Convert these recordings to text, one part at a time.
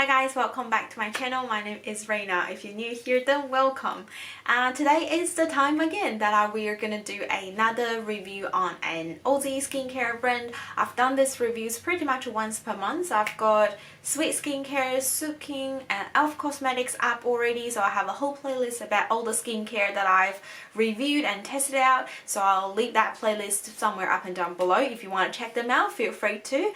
Hi guys, welcome back to my channel. My name is Rena. If you're new here, then welcome. Today is the time again that we are gonna do another review on an Aussie skincare brand. I've done these reviews pretty much once per month. I've got Swisse skincare, Sukin and E.L.F cosmetics up already, so I have a whole playlist about all the skincare that I've reviewed and tested out. So I'll leave that playlist somewhere up and down below. If you want to check them out, feel free to.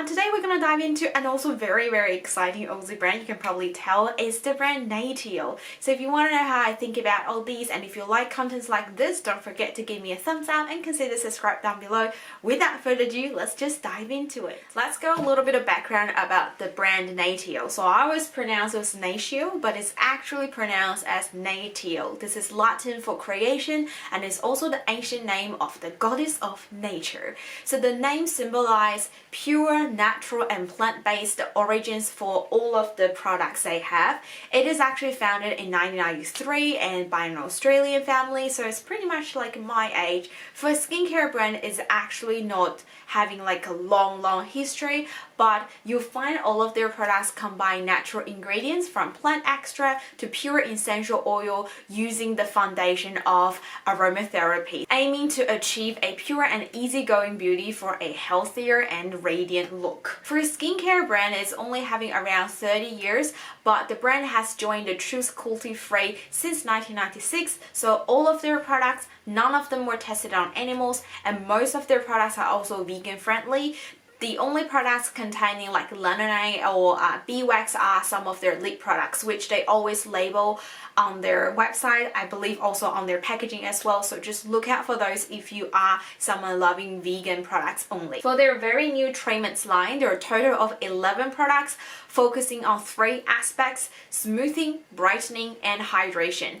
Today we're gonna dive into an also very exciting Aussie brand. You can probably tell it's the brand NATIO. So if you want to know how I think about all these and if you like contents like this, don't forget to give me a thumbs up and consider subscribe down below. Without further ado, let's just dive into it. Let's go a little bit of background about the brand NATIO. So I always pronounce it as NATIO, but it's actually pronounced as NATIO. This is Latin for creation and is also the ancient name of the goddess of nature. So the name symbolizes pure, natural and plant-based origins for all of the products they have. It is actually founded in 1993 and by an Australian family, so it's pretty much like my age. For a skincare brand, it's actually not having like a long history, but you'll find all of their products combine natural ingredients from plant extract to pure essential oil using the foundation of aromatherapy, aiming to achieve a pure and easygoing beauty for a healthier and radiant look. For a skincare brand, it's only having around 30 years, but the brand has joined the Truth Cruelty-Free since 1996, so all of their products, none of them were tested on animals, and most of their products are also vegan friendly. The only products containing like lanolin or beeswax are some of their lip products, which they always label on their website, I believe also on their packaging as well, so just look out for those if you are someone loving vegan products only. For their very new treatments line, there are a total of 11 products focusing on 3 aspects: smoothing, brightening and hydration.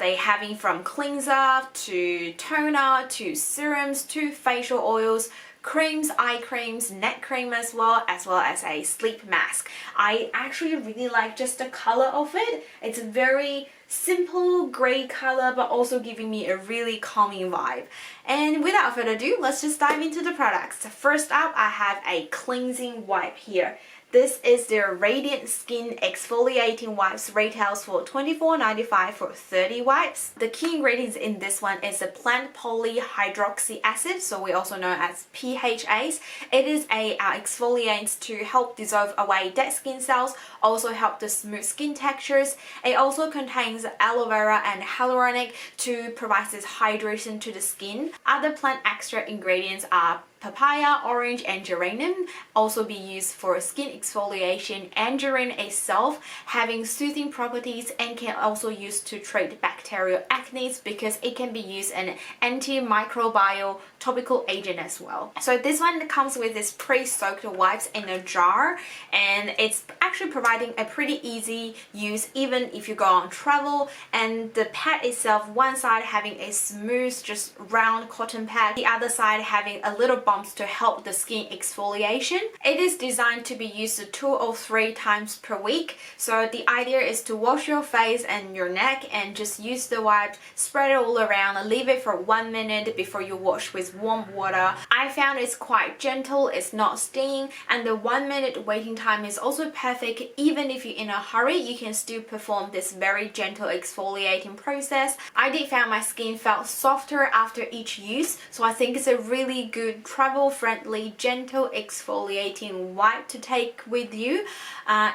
They having from cleanser to toner to serums to facial oils, creams, eye creams, neck cream as well as a sleep mask. I actually really like just the color of it. It's a very simple gray color but also giving me a really calming vibe. And without further ado, let's just dive into the products. First up, I have a cleansing wipe here. This is their Radiant Skin Exfoliating Wipes, retails for $24.95 for 30 wipes. The key ingredients in this one is a plant polyhydroxy acid, so we also know as PHAs. It is a exfoliant to help dissolve away dead skin cells, also help the smooth skin textures. It also contains aloe vera and hyaluronic to provide this hydration to the skin. Other plant extract ingredients are papaya, orange and geranium, also be used for skin exfoliation, and geranium itself having soothing properties and can also used to treat bacterial acne because it can be used as an antimicrobial topical agent as well. So this one comes with this pre-soaked wipes in a jar, and it's actually providing a pretty easy use even if you go on travel. And the pad itself, one side having a smooth just round cotton pad, the other side having a little bumps to help the skin exfoliation. It is designed to be used 2 or 3 times per week, so the idea is to wash your face and your neck and just use the wipe, spread it all around and leave it for 1 minute before you wash with warm water. I found it's quite gentle, it's not stinging, and the 1 minute waiting time is also perfect. Even if you're in a hurry, you can still perform this very gentle exfoliating process. I did find my skin felt softer after each use, so I think it's a really good travel-friendly, gentle exfoliating wipe to take with you.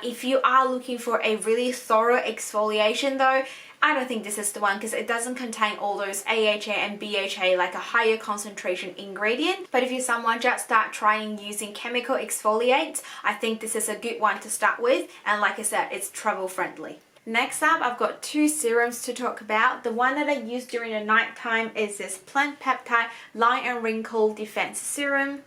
If you are looking for a really thorough exfoliation though, I don't think this is the one because it doesn't contain all those AHA and BHA, like a higher concentration ingredient. But if you're someone just start trying using chemical exfoliates, I think this is a good one to start with, and like I said, it's travel friendly. Next up, I've got 2 serums to talk about. The one that I use during the night time is this Plant Peptide Line and Wrinkle Defense Serum.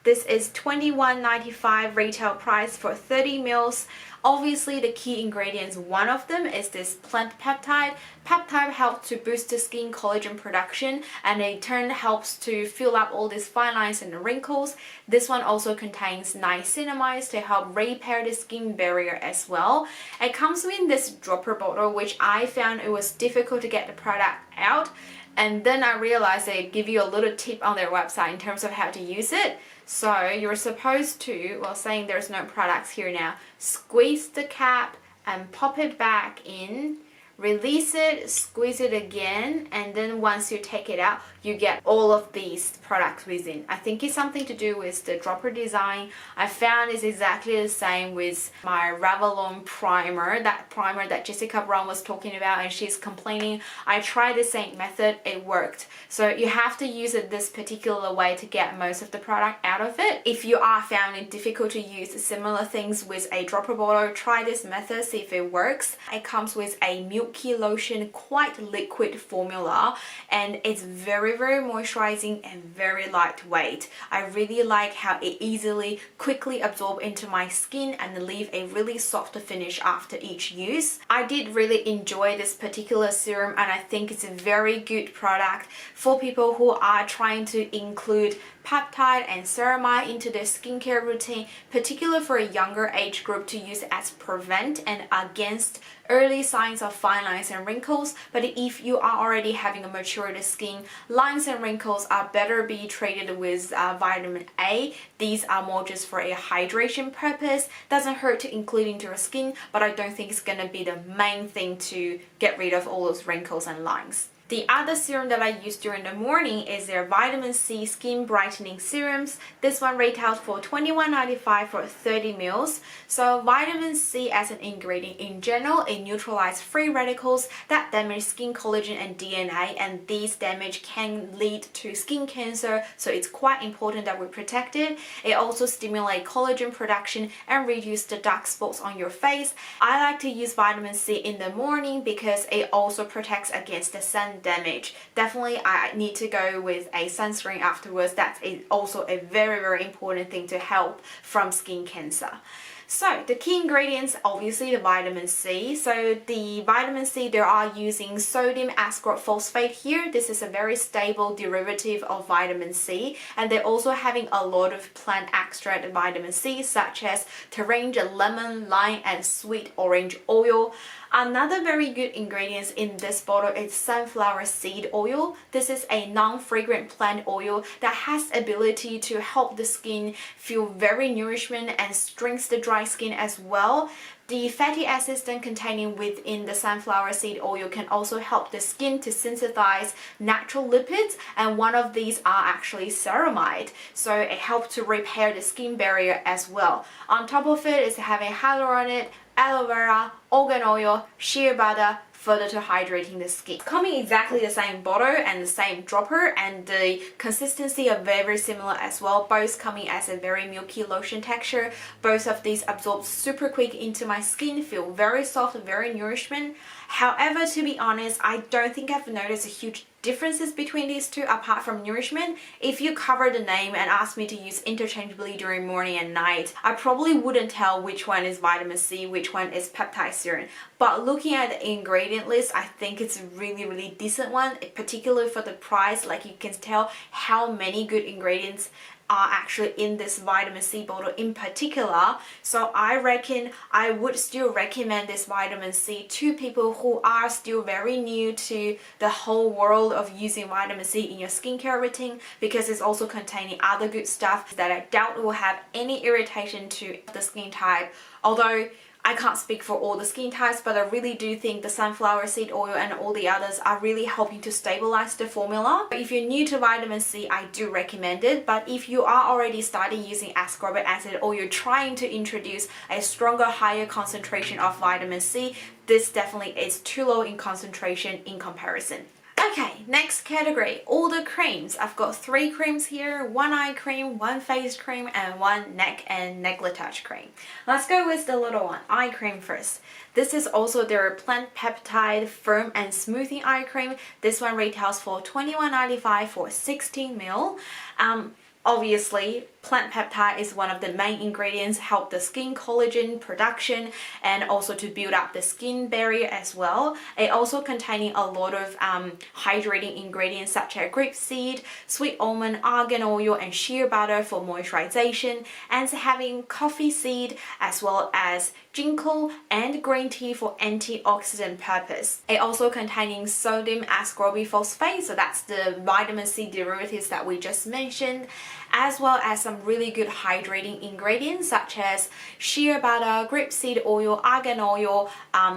This is $21.95 retail price for 30 ml. Obviously, the key ingredients, one of them is this plant peptide. Peptide helps to boost the skin collagen production, and in turn helps to fill up all these fine lines and wrinkles. This one also contains niacinamide to help repair the skin barrier as well. It comes in this dropper bottle, which I found it was difficult to get the product out. And then I realized they give you a little tip on their website in terms of how to use it. So you're supposed to, well, saying there's no products here now, squeeze the cap and pop it back in, release it, squeeze it again, and then once you take it out, you get all of these products within. I think it's something to do with the dropper design. I found it's exactly the same with my Revlon primer, that primer that Jessica Brown was talking about, and she's complaining. I tried the same method, it worked. So you have to use it this particular way to get most of the product out of it. If you are finding it difficult to use similar things with a dropper bottle, try this method, see if it works. It comes with a milky lotion, quite liquid formula, and it's very moisturizing and very lightweight. I really like how it easily, quickly absorbs into my skin and leave a really soft finish after each use. I did really enjoy this particular serum, and I think it's a very good product for people who are trying to include peptide and ceramide into their skincare routine, particularly for a younger age group, to use as prevent and against early signs of fine lines and wrinkles. But if you are already having a matured skin, lines and wrinkles are better be treated with vitamin A. These are more just for a hydration purpose. Doesn't hurt to include into your skin, but I don't think it's gonna be the main thing to get rid of all those wrinkles and lines. The other serum that I use during the morning is their vitamin C skin brightening serums. This one retails for $21.95 for 30 ml. So vitamin C as an ingredient in general, it neutralizes free radicals that damage skin collagen and DNA, and these damage can lead to skin cancer, so it's quite important that we protect it. It also stimulates collagen production and reduce the dark spots on your face. I like to use vitamin C in the morning because it also protects against the sun damage. Definitely I need to go with a sunscreen afterwards. That's also a very important thing to help from skin cancer. So the key ingredients, obviously the vitamin C. So the vitamin C, they are using sodium ascorbate phosphate here. This is a very stable derivative of vitamin C, and they're also having a lot of plant extract vitamin C, such as tangerine, lemon, lime, and sweet orange oil. Another very good ingredient in this bottle is sunflower seed oil. This is a non-fragrant plant oil that has ability to help the skin feel very nourishment and strengthen the dry skin as well. The fatty acids then containing within the sunflower seed oil can also help the skin to synthesize natural lipids, and one of these are actually ceramide. So it helps to repair the skin barrier as well. On top of it is having hyaluronic, aloe vera, argan oil, shea butter, further to hydrating the skin. Coming exactly the same bottle and the same dropper, and the consistency are very similar as well, both coming as a very milky lotion texture. Both of these absorb super quick into my skin, feel very soft, very nourishment. However, to be honest, I don't think I've noticed a huge differences between these two apart from nourishment. If you cover the name and ask me to use interchangeably during morning and night, I probably wouldn't tell which one is vitamin C, which one is peptide serum. But looking at the ingredient list, I think it's a really decent one, particularly for the price. Like, you can tell how many good ingredients are actually in this vitamin C bottle in particular. So I reckon I would still recommend this vitamin C to people who are still very new to the whole world of using vitamin C in your skincare routine, because it's also containing other good stuff that I doubt will have any irritation to the skin type. Although I can't speak for all the skin types, but I really do think the sunflower seed oil and all the others are really helping to stabilize the formula. If you're new to vitamin C, I do recommend it. But if you are already starting using ascorbic acid, or you're trying to introduce a stronger, higher concentration of vitamin C, this definitely is too low in concentration in comparison. Okay, next category, all the creams. I've got 3 creams here, 1 eye cream, 1 face cream, and 1 neck and Decolletage cream. Let's go with the little one, eye cream first. This is also their plant peptide firm and smoothing eye cream. This one retails for $21.95 for 16 ml. Obviously, plant peptide is one of the main ingredients, help the skin collagen production and also to build up the skin barrier as well. It also containing a lot of hydrating ingredients such as grapeseed, sweet almond, argan oil, and shea butter for moisturization, and having coffee seed as well as ginkgo and green tea for antioxidant purpose. It also containing sodium ascorbate phosphate, so that's the vitamin C derivatives that we just mentioned, as well as some some really good hydrating ingredients such as shea butter, grapeseed oil, argan oil,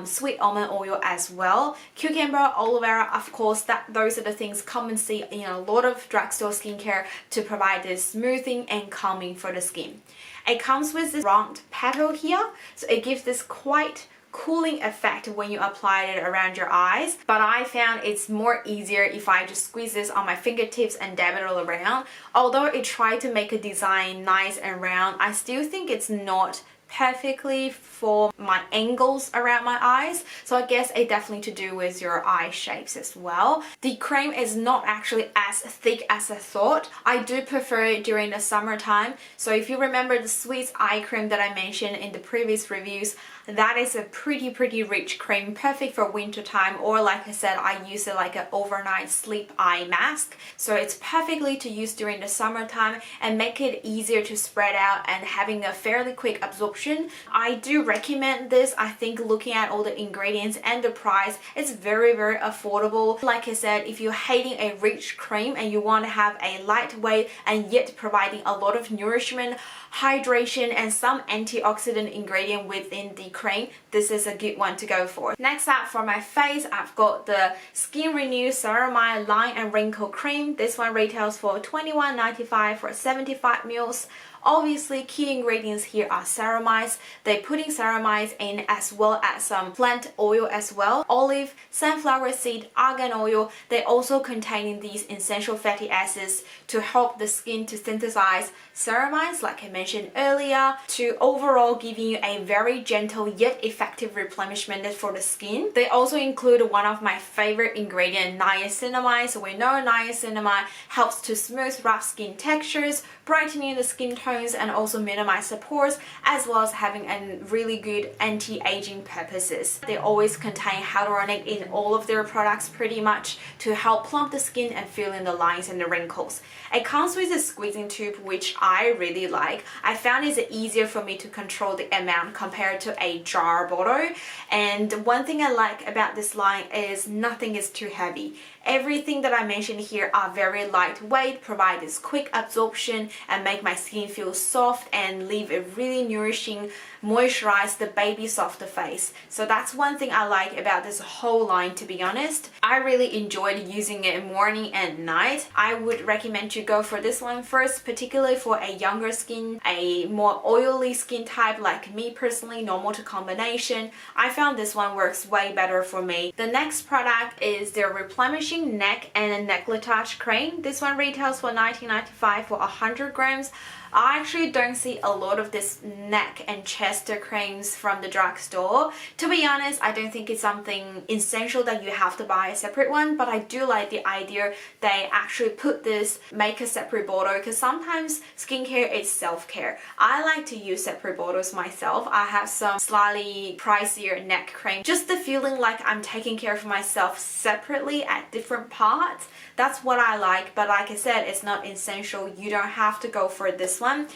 sweet almond oil as well, cucumber, aloe vera, of course, those are the things common see in a lot of drugstore skincare to provide this smoothing and calming for the skin. It comes with this round petal here, so it gives this quite cooling effect when you apply it around your eyes, but I found it's more easier if I just squeeze this on my fingertips and dab it all around. Although it tried to make a design nice and round, I still think it's not perfectly for my angles around my eyes, so I guess it definitely to do with your eye shapes as well. The cream is not actually as thick as I thought. I do prefer it during the summertime, so if you remember the Swisse eye cream that I mentioned in the previous reviews, that is a pretty rich cream, perfect for winter time, or like I said, I use it like an overnight sleep eye mask, so it's perfectly to use during the summertime and make it easier to spread out and having a fairly quick absorption. I do recommend this. I think looking at all the ingredients and the price, it's very affordable. Like I said, if you're hating a rich cream and you want to have a lightweight and yet providing a lot of nourishment, hydration and some antioxidant ingredient within the cream, this is a good one to go for. Next up for my face, I've got the Skin Renew Ceramide Line and Wrinkle Cream. This one retails for $21.95 for 75 ml. Obviously, key ingredients here are ceramides. They're putting ceramides in as well as some plant oil as well. Olive, sunflower seed, argan oil. They also containing these essential fatty acids to help the skin to synthesize ceramides, like I mentioned earlier, to overall giving you a very gentle yet effective replenishment for the skin. They also include one of my favorite ingredient, niacinamide. So we know niacinamide helps to smooth rough skin textures, brightening the skin tones and also minimize the pores, as well as having a really good anti-aging purposes. They always contain hyaluronic in all of their products pretty much to help plump the skin and fill in the lines and the wrinkles. It comes with a squeezing tube, which I really like. I found it's easier for me to control the amount compared to a jar bottle. And one thing I like about this line is nothing is too heavy. Everything that I mentioned here are very lightweight, provide this quick absorption and make my skin feel soft and leave a really nourishing, moisturize the baby softer face. So that's one thing I like about this whole line, to be honest. I really enjoyed using it morning and night. I would recommend you go for this one first, particularly for a younger skin, a more oily skin type like me personally, normal to combination. I found this one works way better for me. The next product is their Replenishing Neck and Decolletage Cream. This one retails for $19.95 for 100 grams. I actually don't see a lot of this neck and chest creams from the drugstore. To be honest, I don't think it's something essential that you have to buy a separate one, but I do like the idea they actually put this, make a separate bottle, because sometimes skincare is self-care. I like to use separate bottles myself. I have some slightly pricier neck cream, just the feeling like I'm taking care of myself separately at different parts. That's what I like, but like I said, it's not essential. You don't have to go for this one.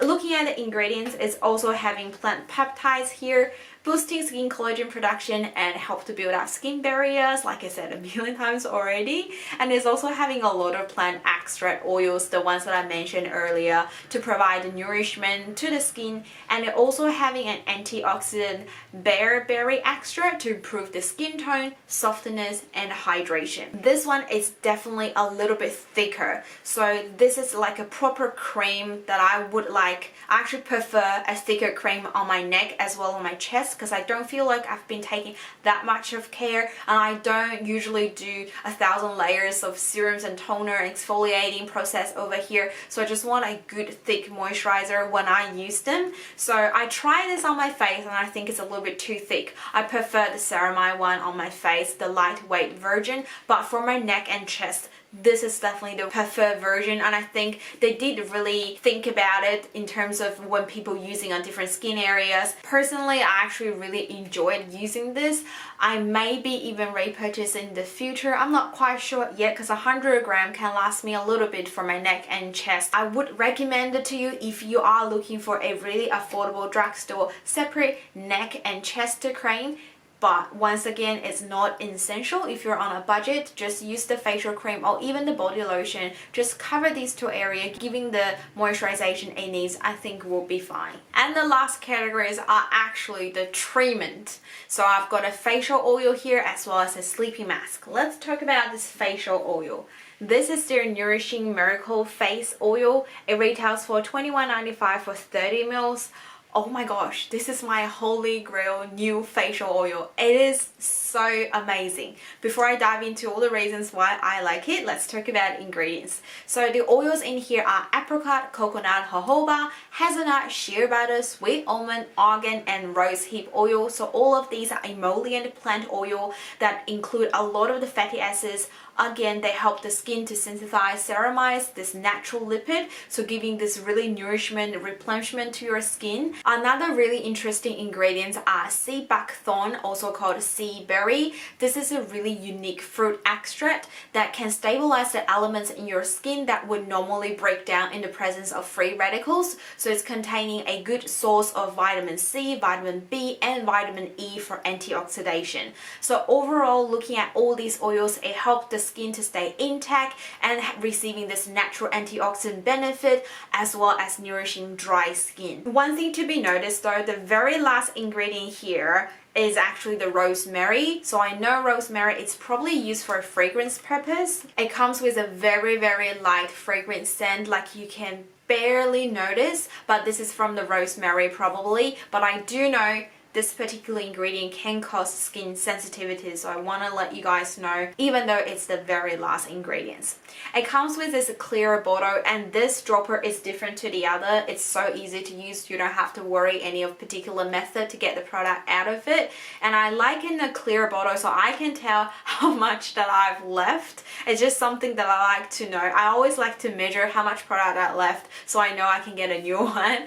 Looking at the ingredients, it's also having plant peptides here, boosting skin collagen production and help to build up skin barriers, like I said a million times already. And it's also having a lot of plant extract oils, the ones that I mentioned earlier, to provide nourishment to the skin. And it also having an antioxidant bearberry extract to improve the skin tone, softness and hydration. This one is definitely a little bit thicker, so this is like a proper cream that I would like. I actually prefer a thicker cream on my neck as well on my chest, because I don't feel like I've been taking that much of care, and I don't usually do 1,000 layers of serums and toner and exfoliating process over here, so I just want a good thick moisturizer when I use them. So I tried this on my face and I think it's a little bit too thick. I prefer the Ceramide one on my face, the lightweight version, but for my neck and chest, this is definitely the preferred version, and I think they did really think about it in terms of when people using on different skin areas. Personally, I actually really enjoyed using this. I may be even repurchase in the future. I'm not quite sure yet, because 100 gram can last me a little bit for my neck and chest. I would recommend it to you if you are looking for a really affordable drugstore separate neck and chest cream. But once again, it's not essential. If you're on a budget, just use the facial cream or even the body lotion. Just cover these two areas, giving the moisturization it needs, I think will be fine. And the last categories are actually the treatment. So I've got a facial oil here as well as a sleeping mask. Let's talk about this facial oil. This is their Nourishing Miracle Face Oil. It retails for $21.95 for 30 mils. Oh my gosh, this is my holy grail new facial oil. It is so amazing. Before I dive into all the reasons why I like it, let's talk about ingredients. So the oils in here are apricot, coconut, jojoba, hazelnut, shea butter, sweet almond, argan, and rose hip oil. So all of these are emollient plant oil that include a lot of the fatty acids. Again, they help the skin to synthesize ceramides, this natural lipid, so giving this really nourishment, replenishment to your skin. Another really interesting ingredients are sea buckthorn, also called sea berry. This is a really unique fruit extract that can stabilize the elements in your skin that would normally break down in the presence of free radicals. So it's containing a good source of vitamin C, vitamin B, and vitamin E for antioxidation. So overall, looking at all these oils, it helps the skin to stay intact and receiving this natural antioxidant benefit as well as nourishing dry skin. One thing to be noticed though, the very last ingredient here is actually the rosemary. So I know rosemary is probably used for a fragrance purpose. It comes with a very light fragrance scent, like you can barely notice, but this is from the rosemary probably. But I do know this particular ingredient can cause skin sensitivity, so I want to let you guys know, even though it's the very last ingredients. It comes with this clear bottle, and this dropper is different to the other. It's so easy to use. You don't have to worry any of particular method to get the product out of it. And I like in the clear bottle, so I can tell how much that I've left. It's just something that I like to know. I always like to measure how much product I left, so I know I can get a new one.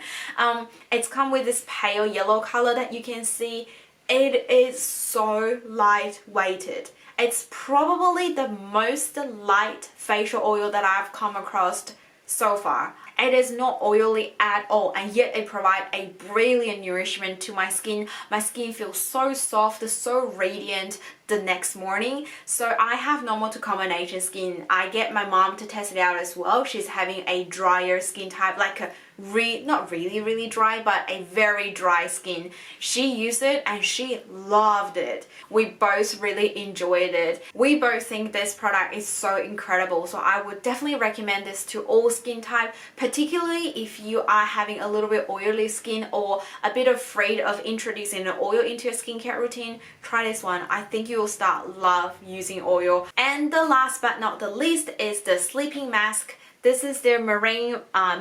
It's come with this pale yellow color that you can see. It is so light-weighted. It's probably the most light facial oil that I've come across so far. It is not oily at all, and yet it provides a brilliant nourishment to my skin. My skin feels so soft, so radiant the next morning. So I have normal to combination skin. I get my mom to test it out as well. She's having a drier skin type, like a not really dry, but a very dry skin. She used it and she loved it. We both really enjoyed it. We both think this product is so incredible, so I would definitely recommend this to all skin type, particularly if you are having a little bit oily skin or a bit afraid of introducing an oil into your skincare routine. Try this one. I think you will start love using oil. And the last but not the least is the sleeping mask. This is their Marine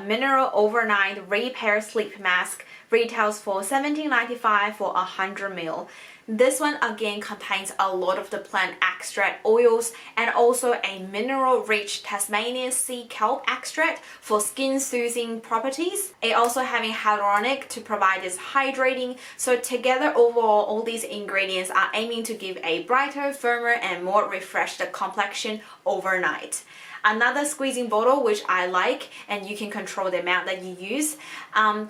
Mineral Overnight Repair Sleep Mask. Retails for $17.95 for 100 ml. This one again contains a lot of the plant extract oils and also a mineral-rich Tasmanian sea kelp extract for skin soothing properties. It also having hyaluronic to provide this hydrating. So together overall, all these ingredients are aiming to give a brighter, firmer, and more refreshed complexion overnight. Another squeezing bottle, which I like, and you can control the amount that you use.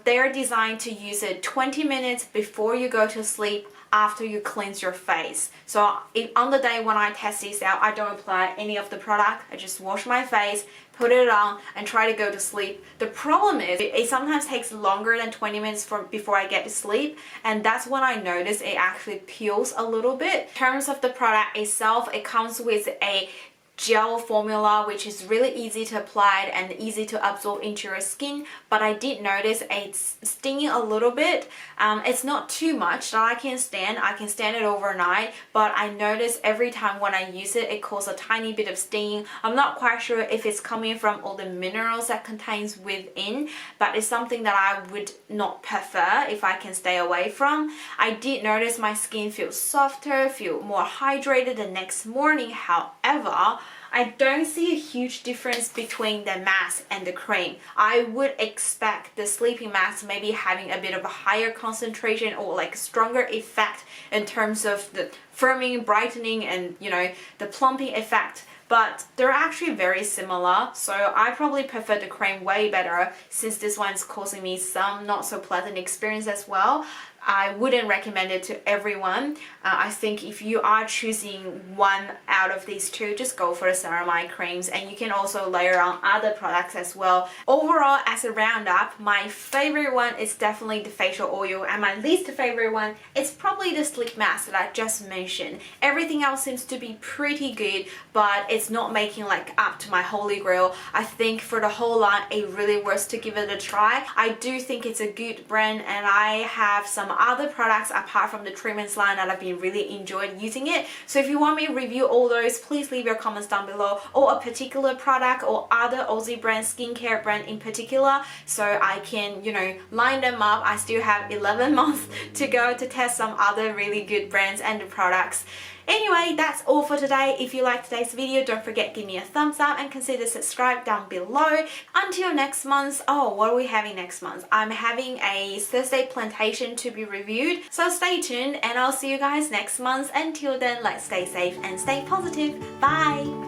They're designed to use it 20 minutes before you go to sleep, after you cleanse your face. So on the day when I test this out, I don't apply any of the product. I just wash my face, put it on, and try to go to sleep. The problem is it sometimes takes longer than 20 minutes before I get to sleep, and that's when I notice it actually peels a little bit. In terms of the product itself, it comes with a gel formula, which is really easy to apply and easy to absorb into your skin, but I did notice it's stinging a little bit. It's not too much that I can stand it overnight, but I notice every time when I use it, it causes a tiny bit of stinging. I'm not quite sure if it's coming from all the minerals that contains within, but it's something that I would not prefer if I can stay away from. I did notice my skin feels softer, feel more hydrated the next morning. However, I don't see a huge difference between the mask and the cream. I would expect the sleeping mask maybe having a bit of a higher concentration or like stronger effect in terms of the firming, brightening, and the plumping effect. But they're actually very similar, so I probably prefer the cream way better since this one's causing me some not so pleasant experience as well. I wouldn't recommend it to everyone. I think if you are choosing one out of these two, just go for the ceramide creams, and you can also layer on other products as well. Overall, as a roundup, my favorite one is definitely the facial oil, and my least favorite one is probably the sleep mask that I just mentioned. Everything else seems to be pretty good, but it's not making like up to my holy grail. I think for the whole line, it really worth to give it a try. I do think it's a good brand, and I have some other products apart from the treatments line that I've been really enjoyed using it. So if you want me to review all those, please leave your comments down below, or a particular product or other Aussie brand, skincare brand in particular, so I can, you know, line them up. I still have 11 months to go to test some other really good brands and the products. Anyway, that's all for today. If you liked today's video, don't forget give me a thumbs up and consider subscribe down below. Until next month, oh, what are we having next month? I'm having a Thursday plantation to be reviewed, so stay tuned and I'll see you guys next month. Until then, let's stay safe and stay positive. Bye!